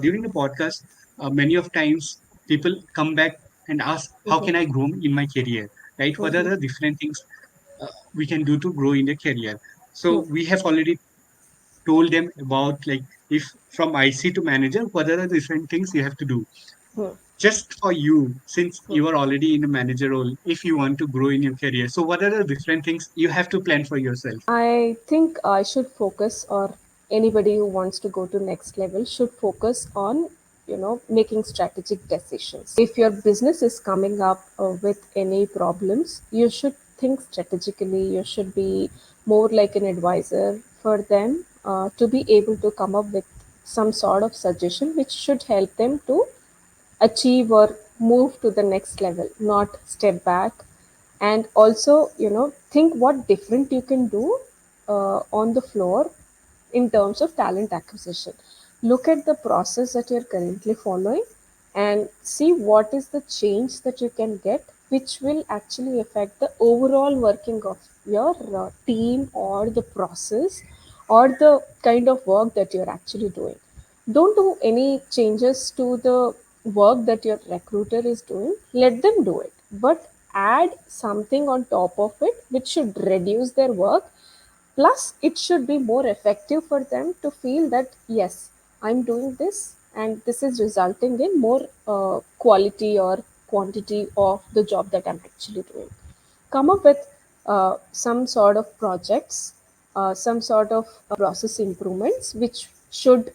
during the podcast, many of times people come back and ask, how Mm-hmm. can I grow in my career, right? What are Mm-hmm. the different things we can do to grow in the career? Hmm. So we have already told them about, like, if from IC to manager, what are the different things you have to do. Hmm. Just for you, since you are already in a manager role, if you want to grow in your career, so what are the different things you have to plan for yourself? I think I should focus, or anybody who wants to go to next level should focus on, making strategic decisions. If your business is coming up with any problems, you should think strategically. You should be more like an advisor for them, to be able to come up with some sort of suggestion which should help them to achieve or move to the next level, not step back. And also, think what different you can do on the floor in terms of talent acquisition. Look at the process that you're currently following and see what is the change that you can get, which will actually affect the overall working of your team, or the process, or the kind of work that you're actually doing. Don't do any changes to the work that your recruiter is doing. Let them do it. But add something on top of it which should reduce their work. Plus, it should be more effective for them to feel that, yes, I'm doing this and this is resulting in more quality or quantity of the job that I'm actually doing. Come up with some sort of projects, some sort of process improvements which should,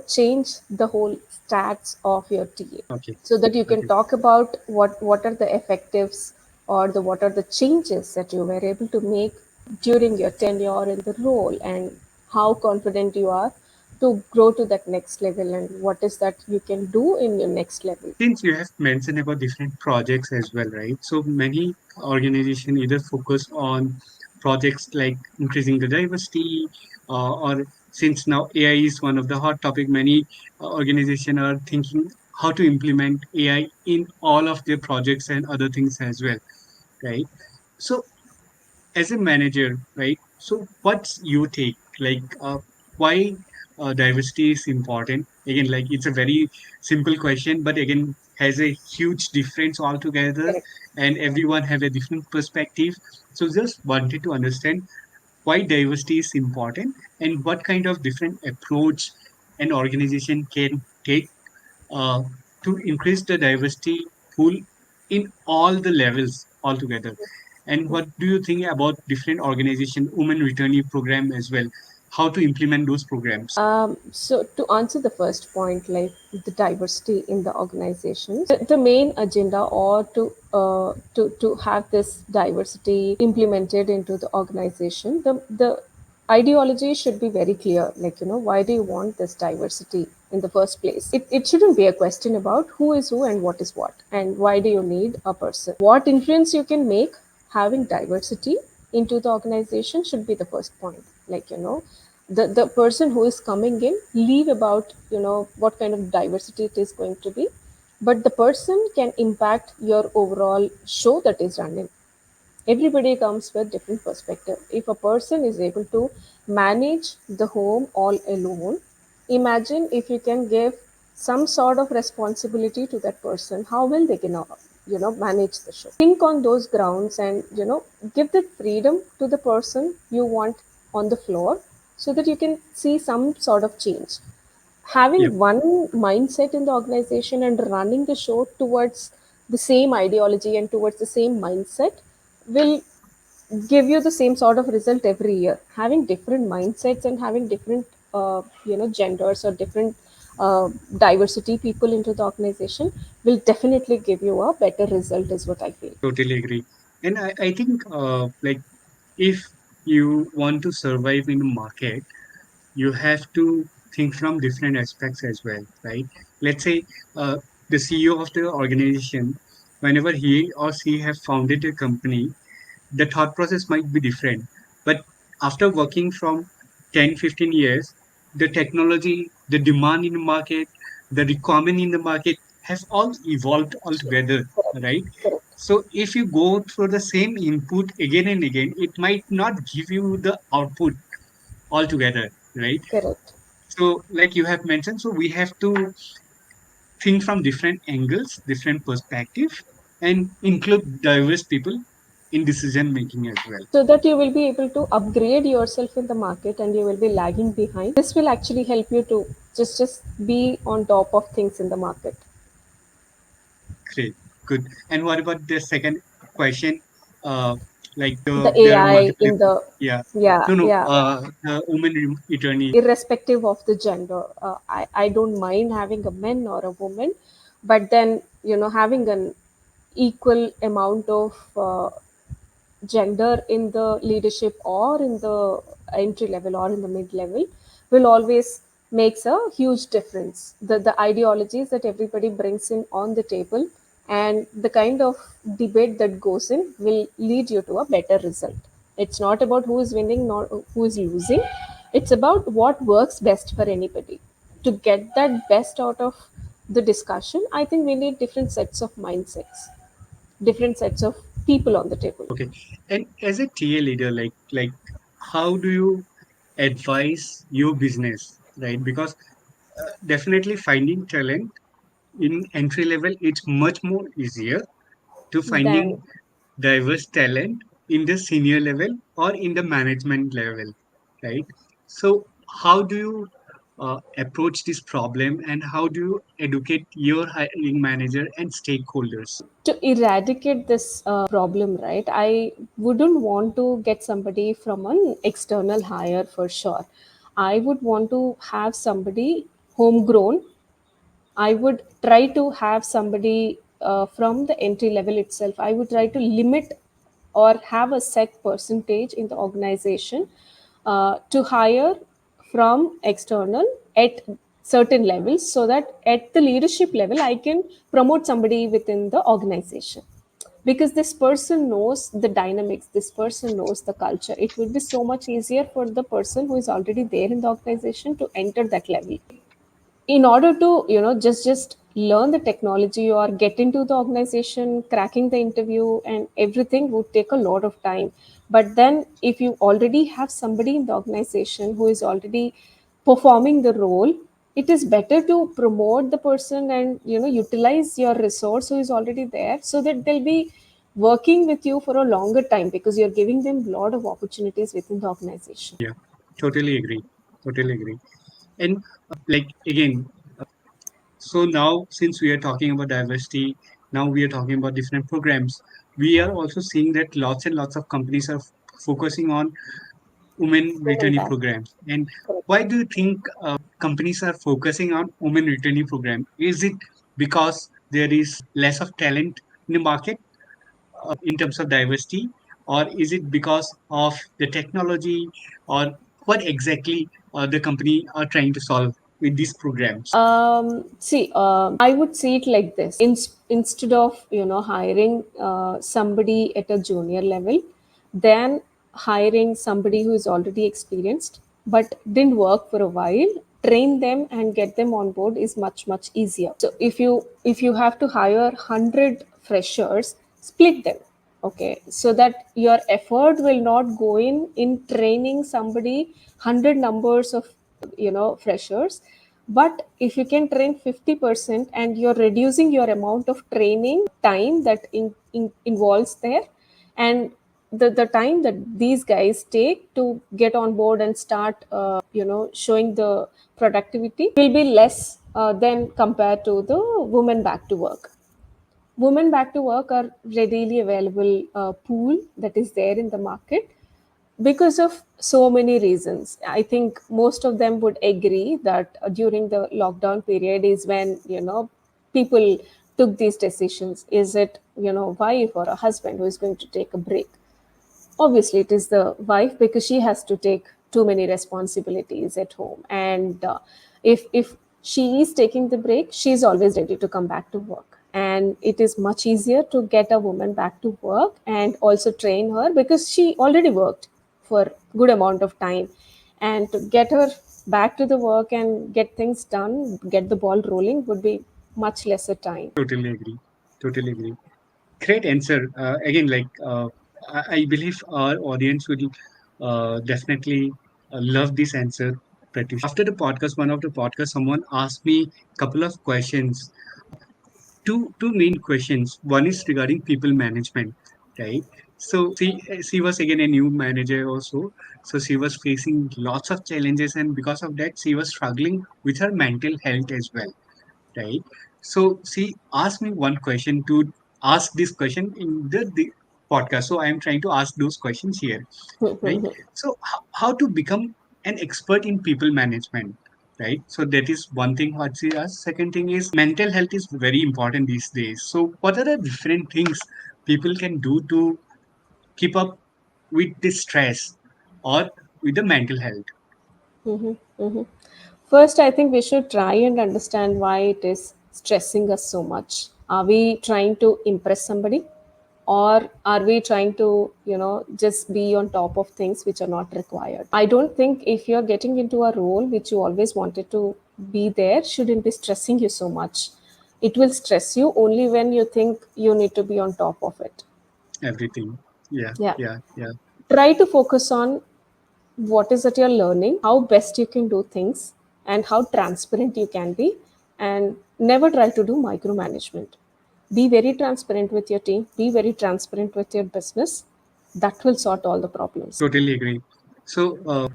change the whole stats of your TA, Okay, so that you can okay. talk about what are the effectives, or the what are the changes that you were able to make during your tenure in the role, and how confident you are to grow to that next level, and what is that you can do in your next level. Since you have mentioned about different projects as well, right? So many organizations either focus on projects like increasing the diversity, or since now AI is one of the hot topic, many organizations are thinking how to implement AI in all of their projects and other things as well. right? So as a manager, right? So what's your take? Like, why diversity is important? Again, like it's a very simple question, but again, has a huge difference altogether, Correct. and everyone have a different perspective. So just wanted to understand why diversity is important and what kind of different approach an organization can take uh, to increase the diversity pool in all the levels altogether. And what do you think about different organization, women returnee program as well? How to implement those programs? So to answer the first point, like the diversity in the organizations, the main agenda or to have this diversity implemented into the organization, the ideology should be very clear. Like, why do you want this diversity in the first place? It shouldn't be a question about who is who and what is what and why do you need a person. What influence you can make having diversity into the organization should be the first point. Like, the person who is coming in leave about what kind of diversity it is going to be, but the person can impact your overall show that is running. Everybody comes with different perspective. If a person is able to manage the home all alone, imagine if you can give some sort of responsibility to that person, how will they can manage the show. Think on those grounds and give the freedom to the person you want on the floor, so that you can see some sort of change. Yep, Having one mindset in the organization and running the show towards the same ideology and towards the same mindset will give you the same sort of result every year. Having different mindsets and having different genders or different diversity people into the organization will definitely give you a better result, is what I feel. totally agree. And I think like if you want to survive in the market, you have to think from different aspects as well, right? Let's say the CEO of the organization, whenever he or she have founded a company, the thought process might be different. But after working from 10, 15 years, the technology, the demand in the market, the requirement in the market has all evolved altogether, Correct. right? Correct. So if you go through the same input again and again, it might not give you the output altogether, right? Correct. So like you have mentioned, so we have to think from different angles, different perspective, and include diverse people in decision making as well. So that you will be able to upgrade yourself in the market and you will be lagging behind. This will actually help you to just be on top of things in the market. Great, good. And what about the second question? Uh, like The there are AI multiple, in the, yeah. yeah, No, no. yeah, The women attorney. irrespective of the gender, I don't mind having a man or a woman, but then having an equal amount of gender in the leadership or in the entry level or in the mid level will always makes a huge difference. The ideologies that everybody brings in on the table and the kind of debate that goes in will lead you to a better result. It's not about who is winning nor who is losing. It's about what works best for anybody. To get that best out of the discussion, I think we need different sets of mindsets, different sets of people on the table. Okay. And as a TA leader, like how do you advise your business, right? Because definitely finding talent in entry level, it's much more easier to Then, finding diverse talent in the senior level or in the management level, right? So how do you approach this problem and how do you educate your hiring manager and stakeholders? to eradicate this problem, right? I wouldn't want to get somebody from an external hire for sure. I would want to have somebody homegrown. I would try to have somebody from the entry level itself. I would try to limit or have a set percentage in the organization to hire from external at certain levels, so that at the leadership level I can promote somebody within the organization, because this person knows the dynamics, this person knows the culture. It would be so much easier for the person who is already there in the organization to enter that level. In order to just learn the technology or get into the organization, cracking the interview, and everything would take a lot of time. But then, if you already have somebody in the organization who is already performing the role, it is better to promote the person and utilize your resource who is already there, so that they'll be working with you for a longer time because you're giving them a lot of opportunities within the organization. Yeah, totally agree. Totally agree. And like again, so now since we are talking about diversity, now we are talking about different programs. We are also seeing that lots and lots of companies are focusing on women Women returnee back. programs. And Correct. why do you think companies are focusing on women returnee program? Is it because there is less of talent in the market in terms of diversity, or is it because of the technology, or what exactly the company are trying to solve with these programs? See, I would see it like this. Instead of hiring somebody at a junior level, then hiring somebody who is already experienced but didn't work for a while, train them and get them on board is much easier. So if you have to hire 100 freshers, split them, okay, so that your effort will not go in training somebody 100 numbers of freshers. But if you can train 50% and you're reducing your amount of training time that involves there, and the time that these guys take to get on board and start showing the productivity will be less than compared to the women back to work. Women back to work are readily available pool that is there in the market because of so many reasons. I think most of them would agree that during the lockdown period is when people took these decisions. Is it wife or a husband who is going to take a break? Obviously it is the wife, because she has to take too many responsibilities at home, and if she is taking the break, she is always ready to come back to work, and it is much easier to get a woman back to work and also train her because she already worked for good amount of time, and to get her back to the work and get things done, get the ball rolling, would be much lesser time. Totally agree. Totally agree. Great answer. Again, like I believe our audience will definitely love this answer, Pratyusha. After the podcast, one of the podcasts, someone asked me a couple of questions. Two main questions. One is regarding people management, right? So she was again a new manager also. So she was facing lots of challenges, and because of that, she was struggling with her mental health as well, right? So she asked me one question to ask this question in the podcast. So I am trying to ask those questions here, right? So how to become an expert in people management, right? So that is one thing what she asked. Second thing is mental health is very important these days. So what are the different things people can do to keep up with the stress or with the mental health? Mhm, mhm. First, I think we should try and understand why it is stressing us so much. Are we trying to impress somebody? Or are we trying to, just be on top of things which are not required? I don't think if you're getting into a role which you always wanted to be there, shouldn't be stressing you so much. It will stress you only when you think you need to be on top of it. Everything. Yeah, Yeah. yeah, yeah. Try to focus on what is that you're learning, how best you can do things, and how transparent you can be, and never try to do micromanagement. Be very transparent with your team, be very transparent with your business. That will sort all the problems. Totally agree. So,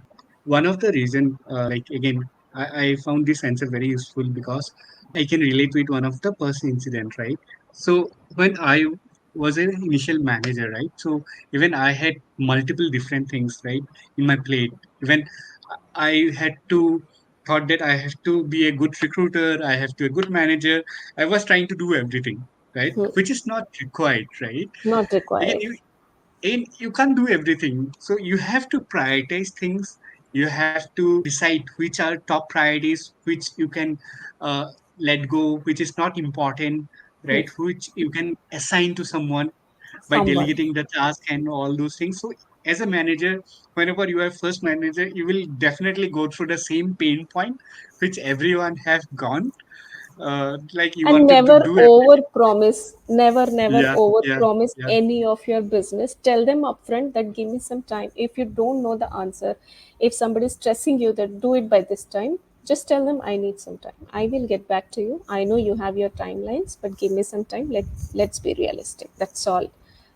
one of the reason, like again, I found this answer very useful because I can relate with one of the personal incident, right? So when I was an initial manager, right? So even I had multiple different things, right, in my plate. Even I had to thought that I have to be a good recruiter, I have to be a good manager. I was trying to do everything, right? Hmm. Which is not required, right? Not Again, required. you can't do everything, so you have to prioritize things. You have to decide which are top priorities, which you can uh, let go, which is not important, Hmm. right, which you can assign to someone by Someone. delegating the task and all those things. So as a manager, whenever you are first manager, you will definitely go through the same pain point which everyone has gone, like you And wanted to never do over everything. promise, never Yeah, over yeah, promise yeah. any of your business. Tell them upfront that give me some time. If you don't know the answer, if somebody is stressing you that do it by this time, just tell them I need some time, I will get back to you. I know you have your timelines, but give me some time. Let's be realistic, that's all.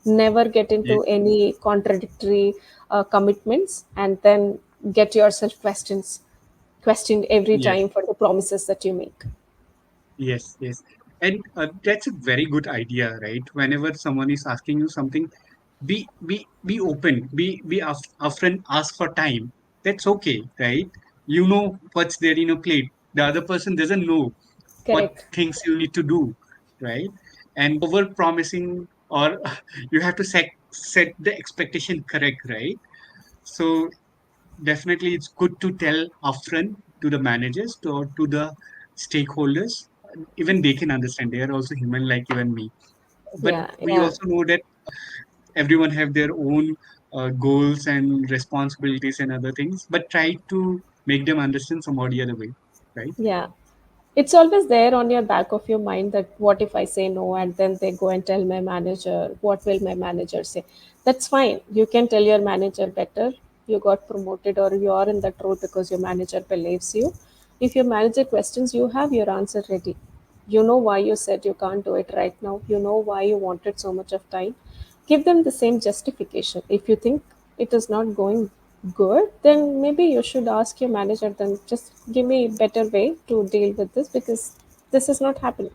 Never get Ye- into any contradictory commitments and then get yourself questioned every Yes, time for the promises that you make. yes, yes. And that's a very good idea, right? Whenever someone is asking you something, be open, upfront, ask for time. That's okay, right? You know what's there in your plate. The other person doesn't know what Correct. things you need to do, right? And over promising, or you have to set the expectation correct, right? So definitely it's good to tell upfront to the managers, to the stakeholders. Even they can understand, they are also human like you and me. But Yeah, we yeah, also know that everyone have their own goals and responsibilities and other things, but try to make them understand some or the other way, right? yeah. It's always there on your back of your mind that what if I say no and then they go and tell my manager, what will my manager say? That's fine. You can tell your manager better. You got promoted or you are in that role because your manager believes you. If your manager questions, you have your answer ready. You know why you said you can't do it right now. You know why you wanted so much of time. Give them the same justification. If you think it is not going good, then maybe you should ask your manager, then just give me a better way to deal with this because this is not happening.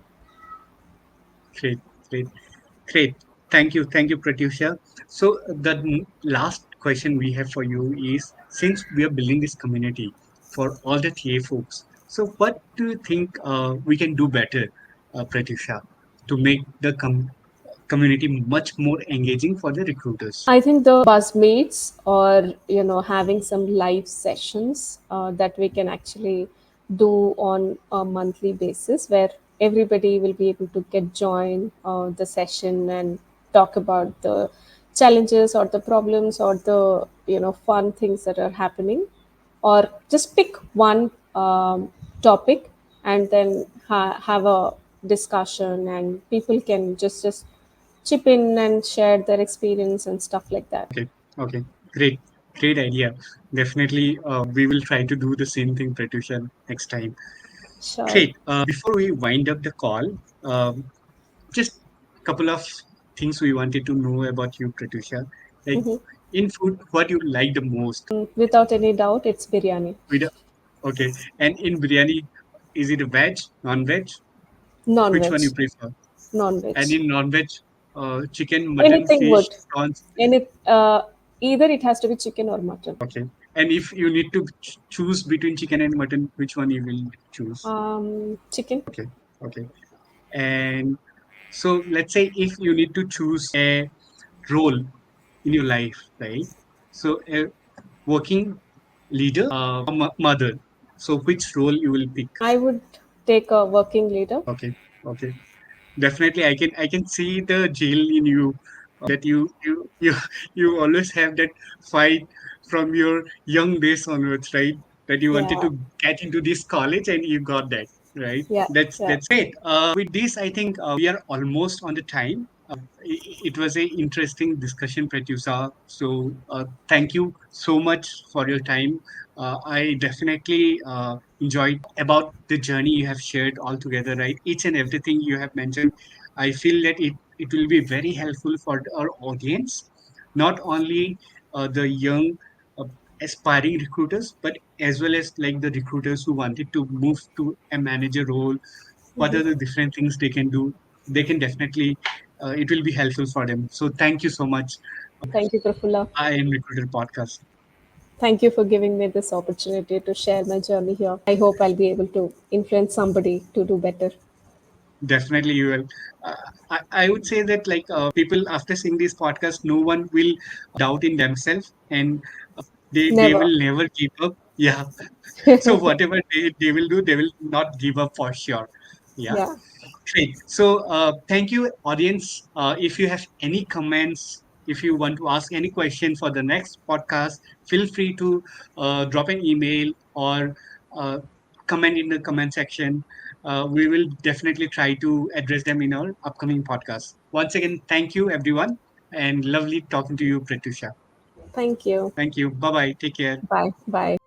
Great, great, great. Thank you, Pratyusha. So the last question we have for you is, since we are building this community for all the TA folks, so what do you think we can do better, Pratyusha, to make the community much more engaging for the recruiters? I think the bus meets or having some live sessions that we can actually do on a monthly basis where everybody will be able to get join the session and talk about the challenges or the problems or the fun things that are happening, or just pick one topic and then have a discussion and people can just chip in and share their experience and stuff like that. Okay, okay, great, great idea. Definitely, we will try to do the same thing, Pratyusha, next time. Sure. Great. Before we wind up the call, just a couple of things we wanted to know about you, Pratyusha. Like Mhm. in food, what you like the most? Without any doubt, it's biryani. With okay, and in biryani, is it a veg, non-veg? Which Non-veg. one you prefer? Non-veg. And in non-veg, chicken, mutton, Anything fish, good. prawns. Any either it has to be chicken or mutton. Okay. And if you need to choose between chicken and mutton, which one you will choose? Chicken. Okay. Okay. And so let's say if you need to choose a role in your life, right? So a working leader, mother. So which role you will pick? I would take a working leader. Okay, okay. Definitely, I can see the jail in you. That you always have that fight from your young days onwards, right? That you wanted Yeah. to get into this college and you got that, right? Yeah. Yeah. That's great. With this, I think we are almost on the time. It was a interesting discussion, Pratyusa. So thank you so much for your time. I definitely enjoyed about the journey you have shared all together, right? Each and everything you have mentioned, I feel that it will be very helpful for our audience, not only the young uh, aspiring recruiters, but as well as like the recruiters who wanted to move to a manager role. What are the different things they can do? They can definitely, it will be helpful for them. So thank you so much. Thank you, Prafula. I am Recruiter Podcast. Thank you for giving me this opportunity to share my journey here. I hope I'll be able to influence somebody to do better. Definitely, you will. I would say that like people after seeing this podcast, no one will doubt in themselves, and they Never. will never give up. Yeah. So whatever they will do, they will not give up for sure. Yeah. Yeah. Great. So thank you, audience. If you have any comments, if you want to ask any question for the next podcast, feel free to drop an email or uh, comment in the comment section. We will definitely try to address them in our upcoming podcast. Once again, thank you, everyone, and lovely talking to you, Pratyusha. Thank you. Thank you. Bye bye. Take care. Bye. Bye.